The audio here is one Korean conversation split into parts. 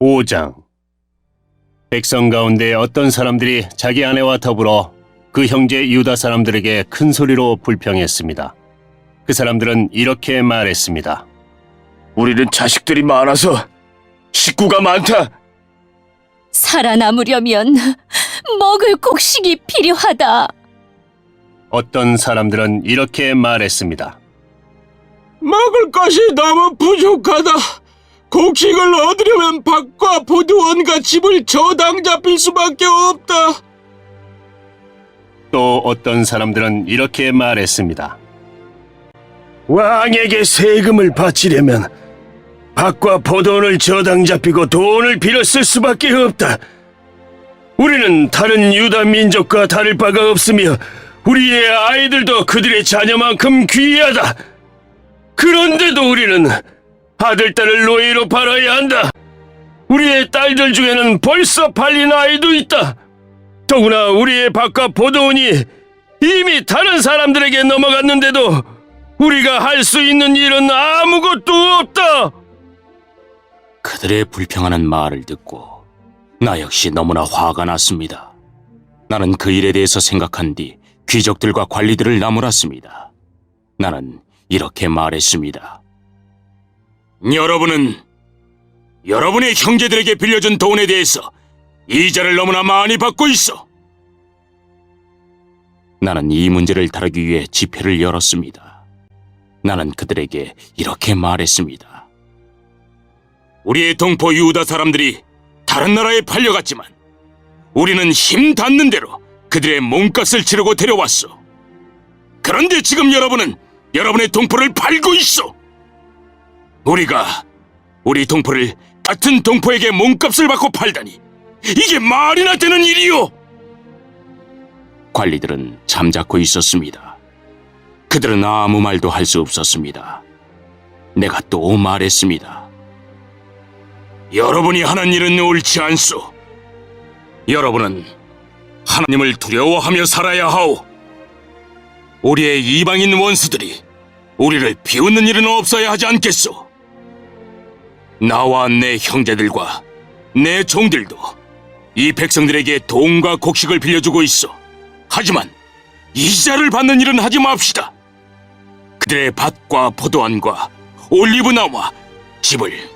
5장. 백성 가운데 어떤 사람들이 자기 아내와 더불어 그 형제 유다 사람들에게 큰 소리로 불평했습니다. 그 사람들은 이렇게 말했습니다. 우리는 자식들이 많아서 식구가 많다. 살아남으려면 먹을 곡식이 필요하다. 어떤 사람들은 이렇게 말했습니다. 먹을 것이 너무 부족하다. 곡식을 얻으려면 밭과 포도원과 집을 저당 잡힐 수밖에 없다. 또 어떤 사람들은 이렇게 말했습니다. 왕에게 세금을 바치려면 밭과 포도원을 저당 잡히고 돈을 빌어 쓸 수밖에 없다. 우리는 다른 유다 민족과 다를 바가 없으며 우리의 아이들도 그들의 자녀만큼 귀하다. 그런데도 우리는 아들, 딸을 노예로 팔아야 한다. 우리의 딸들 중에는 벌써 팔린 아이도 있다. 더구나 우리의 밭과 포도원이 이미 다른 사람들에게 넘어갔는데도 우리가 할 수 있는 일은 아무것도 없다. 그들의 불평하는 말을 듣고 나 역시 너무나 화가 났습니다. 나는 그 일에 대해서 생각한 뒤 귀족들과 관리들을 나무랐습니다. 나는 이렇게 말했습니다. 여러분은 여러분의 형제들에게 빌려준 돈에 대해서 이자를 너무나 많이 받고 있어. 나는 이 문제를 다루기 위해 집회를 열었습니다. 나는 그들에게 이렇게 말했습니다. 우리의 동포 유다 사람들이 다른 나라에 팔려갔지만 우리는 힘 닿는 대로 그들의 몸값을 치르고 데려왔어. 그런데 지금 여러분은 여러분의 동포를 팔고 있어. 우리가 우리 동포를 같은 동포에게 몸값을 받고 팔다니 이게 말이나 되는 일이요? 관리들은 잠자코 있었습니다. 그들은 아무 말도 할 수 없었습니다. 내가 또 말했습니다. 여러분이 하는 일은 옳지 않소. 여러분은 하나님을 두려워하며 살아야 하오. 우리의 이방인 원수들이 우리를 비웃는 일은 없어야 하지 않겠소. 나와 내 형제들과 내 종들도 이 백성들에게 돈과 곡식을 빌려주고 있어. 하지만 이자를 받는 일은 하지 맙시다. 그들의 밭과 포도원과 올리브나무와 집을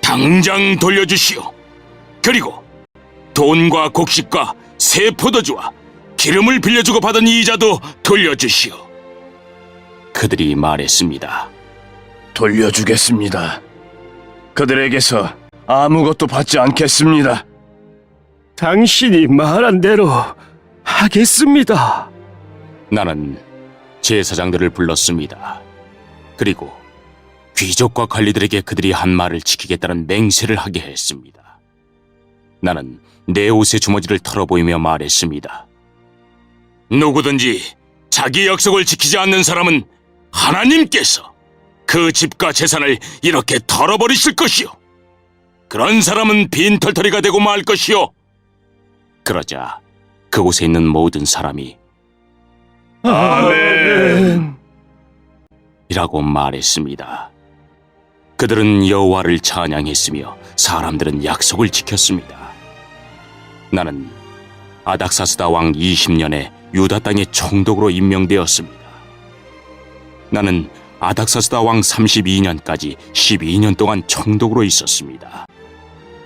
당장 돌려주시오. 그리고 돈과 곡식과 새 포도주와 기름을 빌려주고 받은 이자도 돌려주시오. 그들이 말했습니다. 돌려주겠습니다. 그들에게서 아무것도 받지 않겠습니다. 당신이 말한 대로 하겠습니다. 나는 제사장들을 불렀습니다. 그리고 귀족과 관리들에게 그들이 한 말을 지키겠다는 맹세를 하게 했습니다. 나는 내 옷의 주머니를 털어보이며 말했습니다. 누구든지 자기 약속을 지키지 않는 사람은 하나님께서 그 집과 재산을 이렇게 털어버리실 것이요. 그런 사람은 빈털터리가 되고 말 것이요. 그러자 그곳에 있는 모든 사람이 아멘 이라고 말했습니다. 그들은 여호와를 찬양했으며 사람들은 약속을 지켰습니다. 나는 아닥사스다 왕 20년에 유다 땅의 총독으로 임명되었습니다. 나는 아닥사스다 왕 32년까지 12년 동안 총독으로 있었습니다.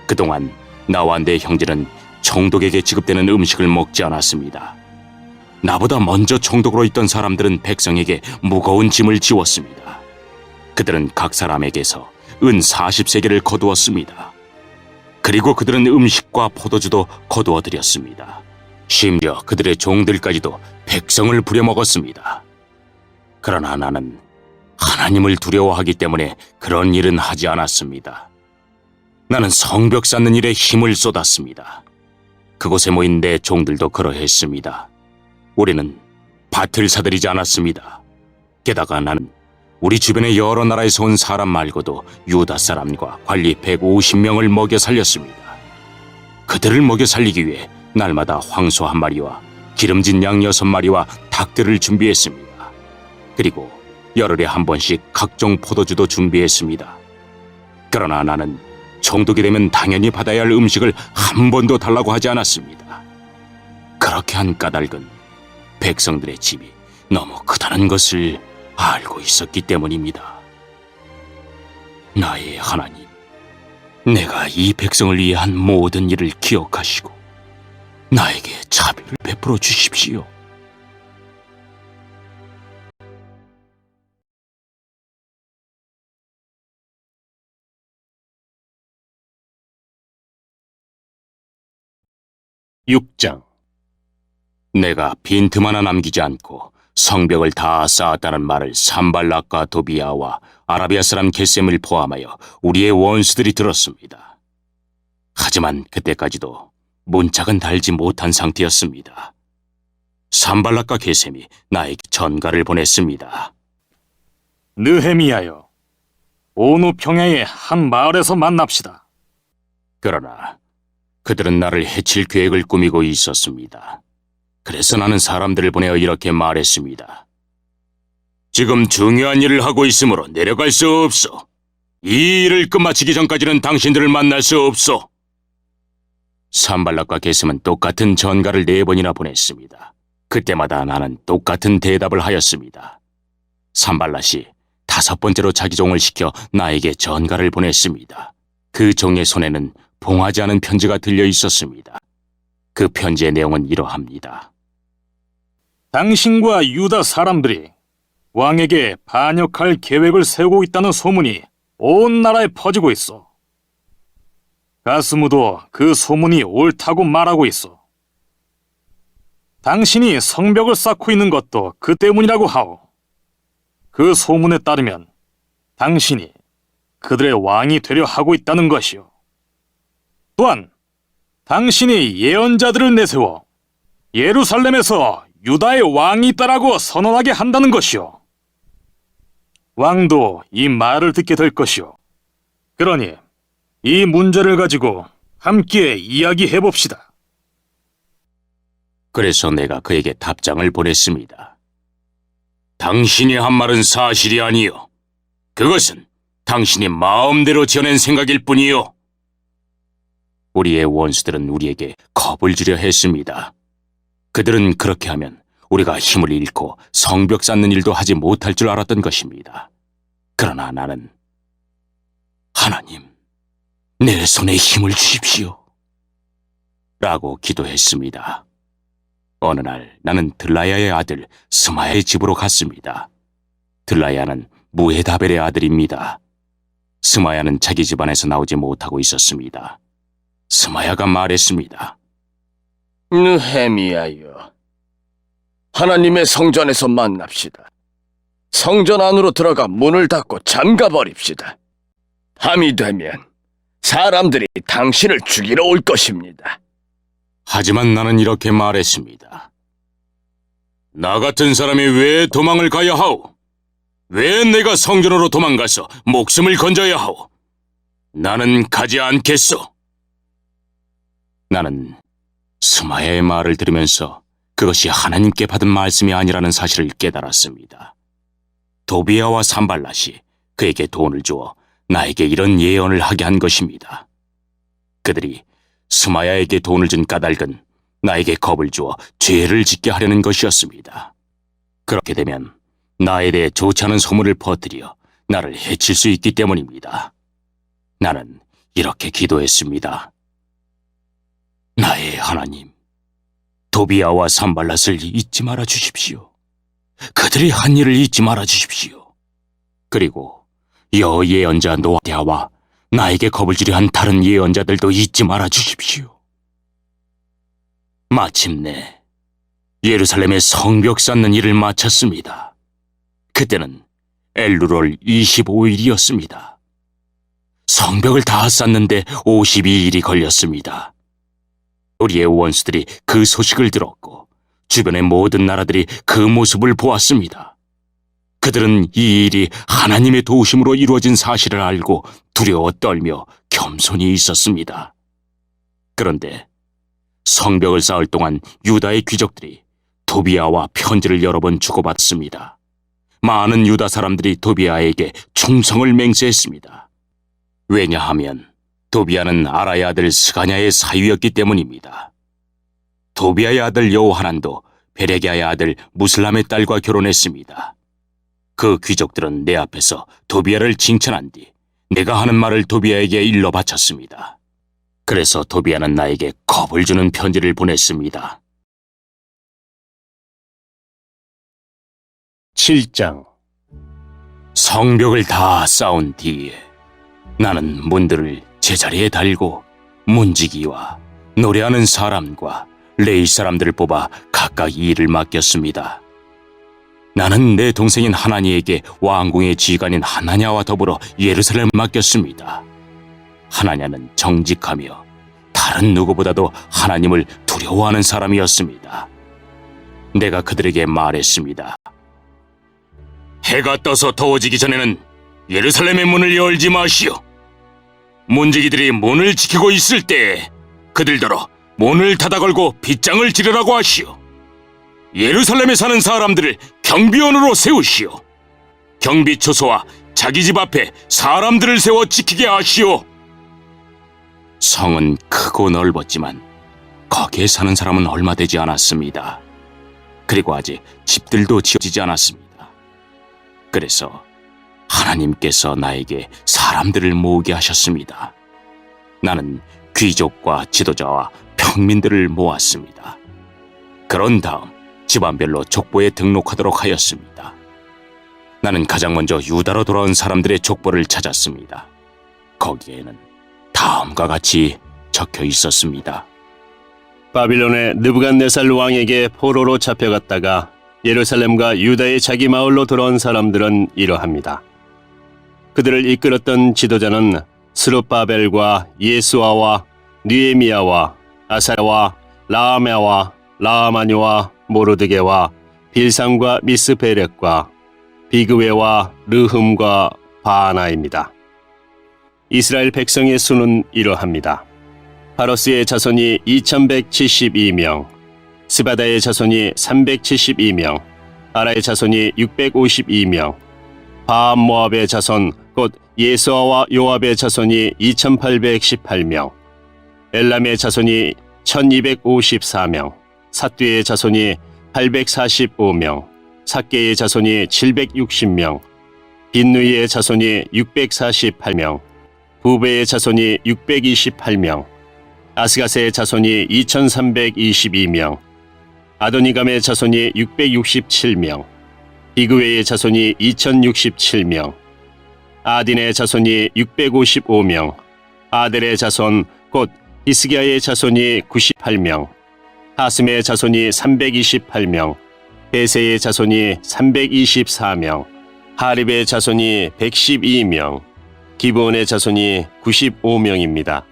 그동안 나와 내 형제는 총독에게 지급되는 음식을 먹지 않았습니다. 나보다 먼저 총독으로 있던 사람들은 백성에게 무거운 짐을 지웠습니다. 그들은 각 사람에게서 은 40세겔을 거두었습니다. 그리고 그들은 음식과 포도주도 거두어 드렸습니다. 심지어 그들의 종들까지도 백성을 부려먹었습니다. 그러나 나는 하나님을 두려워하기 때문에 그런 일은 하지 않았습니다. 나는 성벽 쌓는 일에 힘을 쏟았습니다. 그곳에 모인 내 종들도 그러했습니다. 우리는 밭을 사들이지 않았습니다. 게다가 나는 우리 주변의 여러 나라에서 온 사람 말고도 유다 사람과 관리 150명을 먹여 살렸습니다. 그들을 먹여 살리기 위해 날마다 황소 한 마리와 기름진 양 6마리와 닭들을 준비했습니다. 그리고 열흘에 한 번씩 각종 포도주도 준비했습니다. 그러나 나는 총독이 되면 당연히 받아야 할 음식을 한 번도 달라고 하지 않았습니다. 그렇게 한 까닭은 백성들의 집이 너무 크다는 것을 알고 있었기 때문입니다. 나의 하나님, 내가 이 백성을 위해 한 모든 일을 기억하시고 나에게 자비를 베풀어 주십시오. 육장 내가 빈틈 하나 남기지 않고 성벽을 다 쌓았다는 말을 산발락과 도비아와 아라비아 사람 게셈을 포함하여 우리의 원수들이 들었습니다. 하지만 그때까지도 문짝은 달지 못한 상태였습니다. 산발락과 게셈이 나에게 전가를 보냈습니다. 느헤미야여, 오누 평야의 한 마을에서 만납시다. 그러나 그들은 나를 해칠 계획을 꾸미고 있었습니다. 그래서 나는 사람들을 보내어 이렇게 말했습니다. 지금 중요한 일을 하고 있으므로 내려갈 수 없어. 이 일을 끝마치기 전까지는 당신들을 만날 수 없어. 산발락과 게셈은 똑같은 전가를 4번이나 보냈습니다. 그때마다 나는 똑같은 대답을 하였습니다. 산발락이 5번째로 자기 종을 시켜 나에게 전가를 보냈습니다. 그 종의 손에는 봉하지 않은 편지가 들려 있었습니다. 그 편지의 내용은 이러합니다. 당신과 유다 사람들이 왕에게 반역할 계획을 세우고 있다는 소문이 온 나라에 퍼지고 있어. 가스무도 그 소문이 옳다고 말하고 있어. 당신이 성벽을 쌓고 있는 것도 그 때문이라고 하오. 그 소문에 따르면 당신이 그들의 왕이 되려 하고 있다는 것이오. 또한 당신이 예언자들을 내세워 예루살렘에서 유다의 왕이 있다라고 선언하게 한다는 것이오. 왕도 이 말을 듣게 될 것이오. 그러니 이 문제를 가지고 함께 이야기해 봅시다. 그래서 내가 그에게 답장을 보냈습니다. 당신이 한 말은 사실이 아니요. 그것은 당신이 마음대로 지어낸 생각일 뿐이요. 우리의 원수들은 우리에게 겁을 주려 했습니다. 그들은 그렇게 하면 우리가 힘을 잃고 성벽 쌓는 일도 하지 못할 줄 알았던 것입니다. 그러나 나는 하나님, 내 손에 힘을 주십시오. 라고 기도했습니다. 어느 날 나는 들라야의 아들 스마야의 집으로 갔습니다. 들라야는 무헤다벨의 아들입니다. 스마야는 자기 집안에서 나오지 못하고 있었습니다. 스마야가 말했습니다. 느헤미야여, 하나님의 성전에서 만납시다. 성전 안으로 들어가 문을 닫고 잠가버립시다. 밤이 되면 사람들이 당신을 죽이러 올 것입니다. 하지만 나는 이렇게 말했습니다. 나 같은 사람이 왜 도망을 가야 하오? 왜 내가 성전으로 도망가서 목숨을 건져야 하오? 나는 가지 않겠소. 나는 스마야의 말을 들으면서 그것이 하나님께 받은 말씀이 아니라는 사실을 깨달았습니다. 도비아와 산발랏이 그에게 돈을 주어 나에게 이런 예언을 하게 한 것입니다. 그들이 스마야에게 돈을 준 까닭은 나에게 겁을 주어 죄를 짓게 하려는 것이었습니다. 그렇게 되면 나에 대해 좋지 않은 소문을 퍼뜨려 나를 해칠 수 있기 때문입니다. 나는 이렇게 기도했습니다. 나의 하나님, 도비아와 산발랏을 잊지 말아 주십시오. 그들이 한 일을 잊지 말아 주십시오. 그리고 여예언자 노아디아와 나에게 겁을 주려 한 다른 예언자들도 잊지 말아 주십시오. 마침내 예루살렘의 성벽 쌓는 일을 마쳤습니다. 그때는 엘루롤 25일이었습니다. 성벽을 다 쌓는데 52일이 걸렸습니다. 우리의 원수들이 그 소식을 들었고 주변의 모든 나라들이 그 모습을 보았습니다. 그들은 이 일이 하나님의 도우심으로 이루어진 사실을 알고 두려워 떨며 겸손히 있었습니다. 그런데 성벽을 쌓을 동안 유다의 귀족들이 도비아와 편지를 여러 번 주고받습니다. 많은 유다 사람들이 도비아에게 충성을 맹세했습니다. 왜냐하면 도비아는 아라의 아들 스가냐의 사위였기 때문입니다. 도비아의 아들 여호하난도 베레기아의 아들 무슬람의 딸과 결혼했습니다. 그 귀족들은 내 앞에서 도비아를 칭찬한 뒤 내가 하는 말을 도비아에게 일러 바쳤습니다. 그래서 도비아는 나에게 겁을 주는 편지를 보냈습니다. 7장. 성벽을 다 쌓은 뒤에 나는 문들을 제자리에 달고 문지기와 노래하는 사람과 레위 사람들을 뽑아 각각 일을 맡겼습니다. 나는 내 동생인 하나니에게 왕궁의 지휘관인 하나냐와 더불어 예루살렘을 맡겼습니다. 하나냐는 정직하며 다른 누구보다도 하나님을 두려워하는 사람이었습니다. 내가 그들에게 말했습니다. 해가 떠서 더워지기 전에는 예루살렘의 문을 열지 마시오. 문지기들이 문을 지키고 있을 때 그들더러 문을 닫아 걸고 빗장을 지르라고 하시오. 예루살렘에 사는 사람들을 경비원으로 세우시오. 경비 초소와 자기 집 앞에 사람들을 세워 지키게 하시오. 성은 크고 넓었지만 거기에 사는 사람은 얼마 되지 않았습니다. 그리고 아직 집들도 지어지지 않았습니다. 그래서 하나님께서 나에게 사람들을 모으게 하셨습니다. 나는 귀족과 지도자와 평민들을 모았습니다. 그런 다음 집안별로 족보에 등록하도록 하였습니다. 나는 가장 먼저 유다로 돌아온 사람들의 족보를 찾았습니다. 거기에는 다음과 같이 적혀 있었습니다. 바빌론의 느부갓네살 왕에게 포로로 잡혀갔다가 예루살렘과 유다의 자기 마을로 돌아온 사람들은 이러합니다. 그들을 이끌었던 지도자는 스룹바벨과 예수아와 느헤미야와 아사야와 라아메와 라아마니와 모르드게와 빌상과 미스베렉과 비그웨와 르흠과 바하나입니다. 이스라엘 백성의 수는 이러합니다. 파로스의 자손이 2172명, 스바다의 자손이 372명, 아라의 자손이 652명, 바암모압의 자손 곧 예수아와 요압의 자손이 2818명, 엘람의 자손이 1254명, 삿뒤의 자손이 845명, 삭개의 자손이 760명, 빈누이의 자손이 648명, 부베의 자손이 628명, 아스가스의 자손이 2322명, 아도니감의 자손이 667명, 비그웨의 자손이 2067명, 아딘의 자손이 655명, 아델의 자손 곧 히스기야의 자손이 98명, 하슴의 자손이 328명, 베세의 자손이 324명, 하립의 자손이 112명, 기브온의 자손이 95명입니다.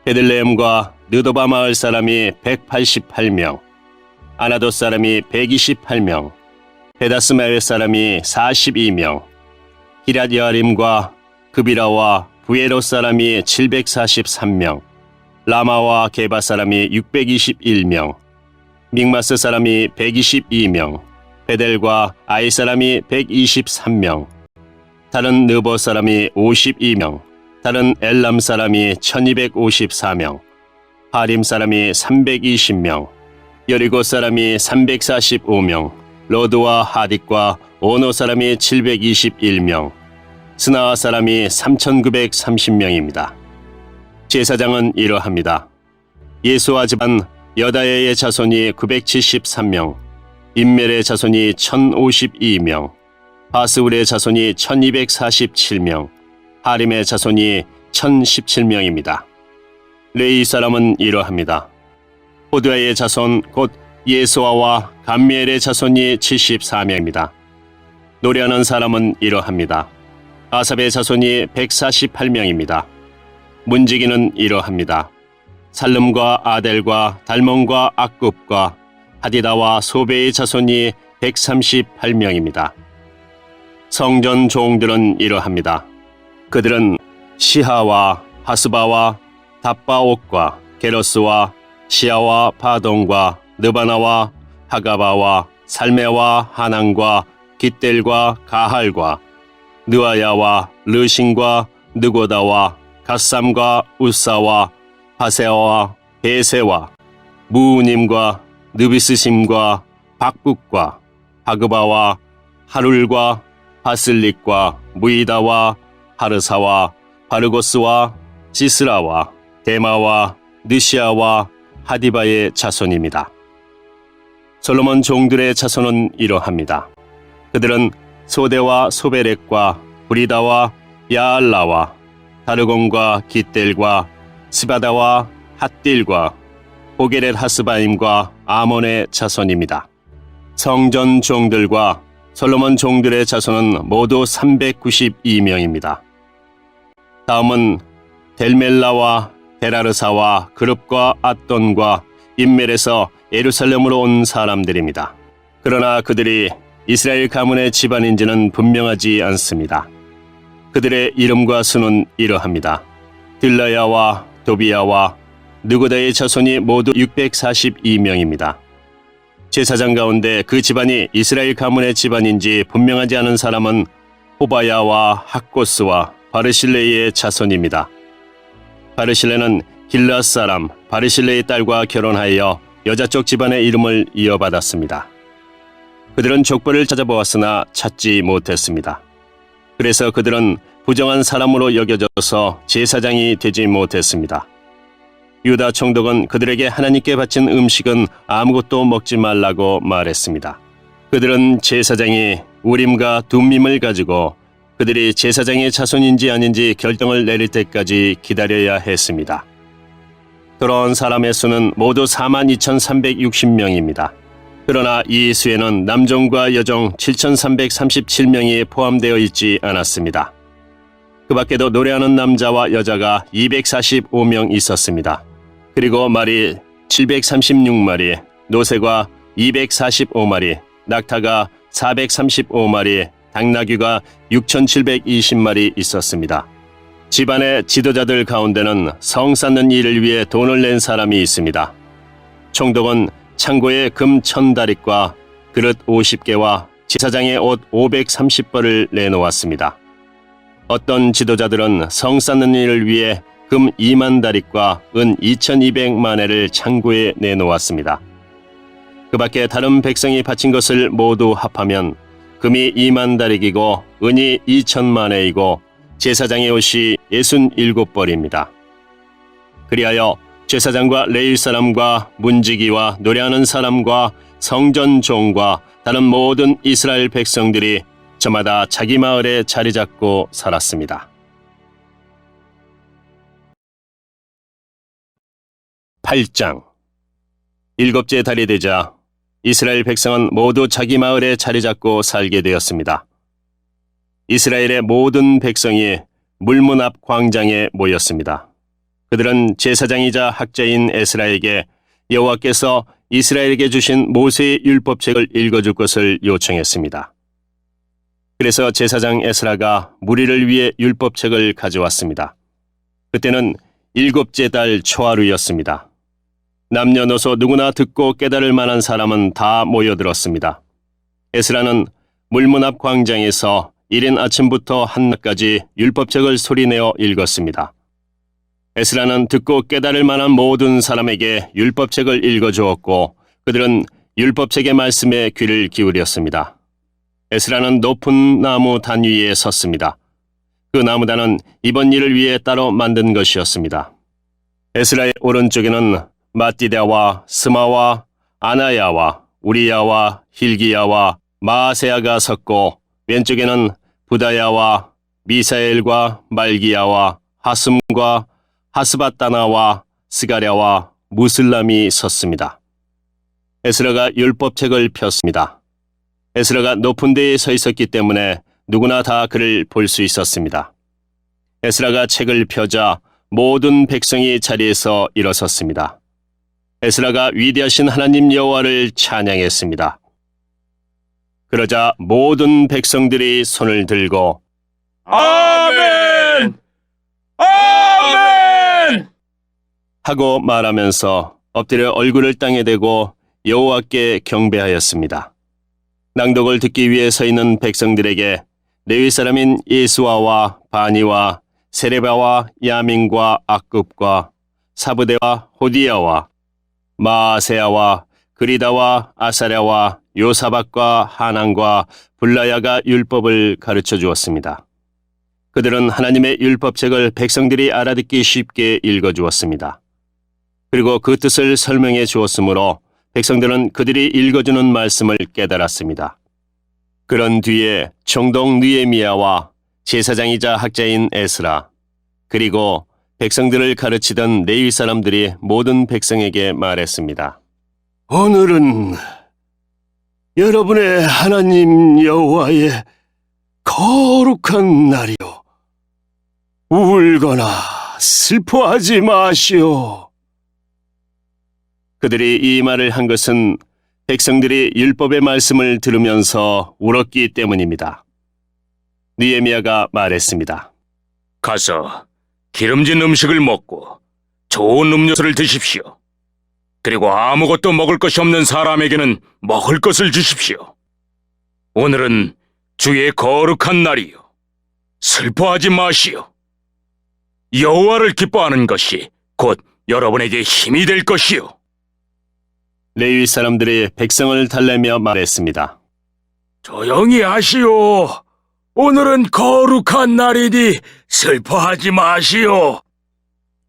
베들레헴과 느도바 마을 사람이 188명, 아나돗 사람이 128명, 베다스마엘 사람이 42명, 히랏 여아림과 그비라와 부에롯 사람이 743명, 라마와 게바 사람이 621명, 믹마스 사람이 122명, 베델과 아이 사람이 123명, 다른 느보 사람이 52명, 다른 엘람 사람이 1254명, 하림 사람이 320명, 여리고 사람이 345명, 로드와 하딕과 오노 사람이 721명, 스나아 사람이 3930명입니다. 제사장은 이러합니다. 예수아 집안 여다야의 자손이 973명, 임멜의 자손이 1052명, 바스울의 자손이 1247명, 하림의 자손이 1017명입니다. 레위 사람은 이러합니다. 호두아의 자손 곧 예수아와 감미엘의 자손이 74명입니다. 노래하는 사람은 이러합니다. 아삽의 자손이 148명입니다. 문지기는 이러합니다. 살름과 아델과 달몬과 악굽과 하디다와 소베의 자손이 138명입니다. 성전 종들은 이러합니다. 그들은 시하와 하스바와 답바옥과 게로스와 시아와 바동과 느바나와 하가바와 살메와 하난과 깃델과 가할과 느아야와 르신과 느고다와 갓삼과 우사와 하세와 베세와 무우님과 느비스심과 박북과 하그바와 하룰과 바슬릭과 무이다와 하르사와 바르고스와 시스라와 데마와 느시아와 하디바의 자손입니다. 솔로몬 종들의 자손은 이러합니다. 그들은 소데와 소베렉과 브리다와 야알라와 다르곤과 깃델과 스바다와 핫딜과 호게렛 하스바임과 아몬의 자손입니다. 성전 종들과 솔로몬 종들의 자손은 모두 392명입니다. 다음은 델멜라와 데라르사와 그룹과 앗돈과 인멜에서 예루살렘으로 온 사람들입니다. 그러나 그들이 이스라엘 가문의 집안인지는 분명하지 않습니다. 그들의 이름과 수는 이러합니다. 들라야와 도비야와 느고다의 자손이 모두 642명입니다. 제사장 가운데 그 집안이 이스라엘 가문의 집안인지 분명하지 않은 사람은 호바야와 학고스와 바르실레의 자손입니다. 바르실레는 길앗 사람 바르실레의 딸과 결혼하여 여자 쪽 집안의 이름을 이어받았습니다. 그들은 족보를 찾아보았으나 찾지 못했습니다. 그래서 그들은 부정한 사람으로 여겨져서 제사장이 되지 못했습니다. 유다 총독은 그들에게 하나님께 바친 음식은 아무것도 먹지 말라고 말했습니다. 그들은 제사장이 우림과 둠밈을 가지고 그들이 제사장의 자손인지 아닌지 결정을 내릴 때까지 기다려야 했습니다. 돌아온 사람의 수는 모두 42,360명입니다. 그러나 이 수에는 남종과 여종 7,337명이 포함되어 있지 않았습니다. 그 밖에도 노래하는 남자와 여자가 245명 있었습니다. 그리고 말이 736마리, 노새가 245마리, 낙타가 435마리, 당나귀가 6,720마리 있었습니다. 집안의 지도자들 가운데는 성 쌓는 일을 위해 돈을 낸 사람이 있습니다. 총독은 창고에 금 1,000다릿과 그릇 50개와 제사장의 옷 530벌을 내놓았습니다. 어떤 지도자들은 성 쌓는 일을 위해 금 2만 다릿과 은 2,200만 회를 창고에 내놓았습니다. 그 밖에 다른 백성이 바친 것을 모두 합하면 금이 2만 다릭이고 은이 2,000만 회이고 제사장의 옷이 67벌입니다. 그리하여 제사장과 레위 사람과 문지기와 노래하는 사람과 성전 종과 다른 모든 이스라엘 백성들이 저마다 자기 마을에 자리 잡고 살았습니다. 8장. 일곱째 달이 되자 이스라엘 백성은 모두 자기 마을에 자리 잡고 살게 되었습니다. 이스라엘의 모든 백성이 물문 앞 광장에 모였습니다. 그들은 제사장이자 학자인 에스라에게 여호와께서 이스라엘에게 주신 모세의 율법책을 읽어줄 것을 요청했습니다. 그래서 제사장 에스라가 무리를 위해 율법책을 가져왔습니다. 그때는 일곱째 달 초하루였습니다. 남녀노소 누구나 듣고 깨달을 만한 사람은 다 모여들었습니다. 에스라는 물문 앞 광장에서 이른 아침부터 한낮까지 율법책을 소리내어 읽었습니다. 에스라는 듣고 깨달을 만한 모든 사람에게 율법책을 읽어주었고 그들은 율법책의 말씀에 귀를 기울였습니다. 에스라는 높은 나무 단 위에 섰습니다. 그 나무단은 이번 일을 위해 따로 만든 것이었습니다. 에스라의 오른쪽에는 마띠다와 스마와 아나야와 우리야와 힐기야와 마아세야가 섰고 왼쪽에는 부다야와 미사엘과 말기야와 하슴과 하스바따나와 스가랴와 무슬람이 섰습니다. 에스라가 율법책을 폈습니다. 에스라가 높은 데에 서 있었기 때문에 누구나 다 그를 볼 수 있었습니다. 에스라가 책을 펴자 모든 백성이 자리에서 일어섰습니다. 에스라가 위대하신 하나님 여호와를 찬양했습니다. 그러자 모든 백성들이 손을 들고 아멘! 아멘! 하고 말하면서 엎드려 얼굴을 땅에 대고 여호와께 경배하였습니다. 낭독을 듣기 위해 서 있는 백성들에게 레위 사람인 예수아와 바니와 세레바와 야민과 악급과 사브대와 호디야와 마아세야와 그리다와 아사랴와 요사박과 하난과 블라야가 율법을 가르쳐 주었습니다. 그들은 하나님의 율법책을 백성들이 알아듣기 쉽게 읽어 주었습니다. 그리고 그 뜻을 설명해 주었으므로 백성들은 그들이 읽어주는 말씀을 깨달았습니다. 그런 뒤에 총독 느헤미야와 제사장이자 학자인 에스라, 그리고 백성들을 가르치던 레위 사람들이 모든 백성에게 말했습니다. 오늘은 여러분의 하나님 여호와의 거룩한 날이요. 울거나 슬퍼하지 마시오. 그들이 이 말을 한 것은 백성들이 율법의 말씀을 들으면서 울었기 때문입니다. 느헤미야가 말했습니다. 가서 기름진 음식을 먹고 좋은 음료수를 드십시오. 그리고 아무것도 먹을 것이 없는 사람에게는 먹을 것을 주십시오. 오늘은 주의 거룩한 날이요. 슬퍼하지 마시오. 여호와를 기뻐하는 것이 곧 여러분에게 힘이 될 것이요. 레위 사람들이 백성을 달래며 말했습니다. 조용히 하시오. 오늘은 거룩한 날이니 슬퍼하지 마시오.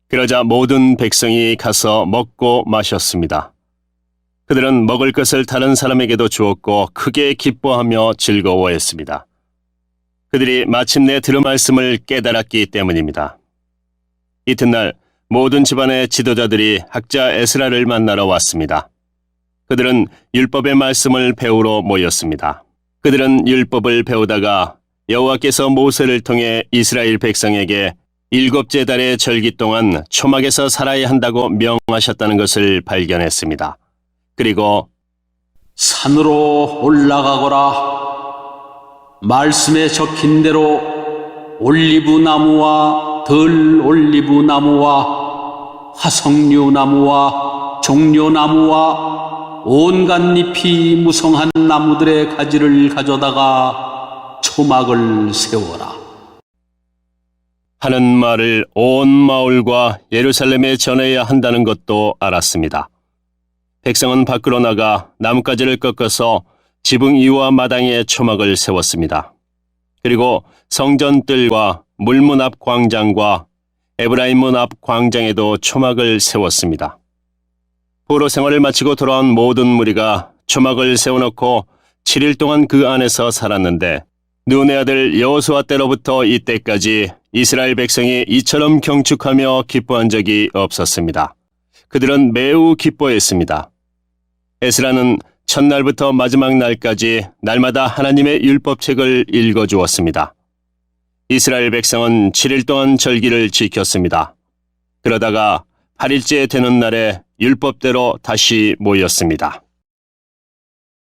그러자 모든 백성이 가서 먹고 마셨습니다. 그들은 먹을 것을 다른 사람에게도 주었고 크게 기뻐하며 즐거워했습니다. 그들이 마침내 들은 말씀을 깨달았기 때문입니다. 이튿날 모든 집안의 지도자들이 학자 에스라를 만나러 왔습니다. 그들은 율법의 말씀을 배우러 모였습니다. 그들은 율법을 배우다가 여호와께서 모세를 통해 이스라엘 백성에게 7째 달의 절기 동안 초막에서 살아야 한다고 명하셨다는 것을 발견했습니다. 그리고 산으로 올라가거라. 말씀에 적힌 대로 올리브 나무와 덜 올리브 나무와 화석류 나무와 종려 나무와 온갖 잎이 무성한 나무들의 가지를 가져다가 초막을 세워라. 하는 말을 온 마을과 예루살렘에 전해야 한다는 것도 알았습니다. 백성은 밖으로 나가 나뭇가지를 꺾어서 지붕 이와 마당에 초막을 세웠습니다. 그리고 성전 뜰과 물문 앞 광장과 에브라임 문 앞 광장에도 초막을 세웠습니다. 포로 생활을 마치고 돌아온 모든 무리가 초막을 세워놓고 7일 동안 그 안에서 살았는데 눈의 아들 여호수아 때로부터 이때까지 이스라엘 백성이 이처럼 경축하며 기뻐한 적이 없었습니다. 그들은 매우 기뻐했습니다. 에스라는 첫날부터 마지막 날까지 날마다 하나님의 율법책을 읽어주었습니다. 이스라엘 백성은 7일 동안 절기를 지켰습니다. 그러다가 8일째 되는 날에 율법대로 다시 모였습니다.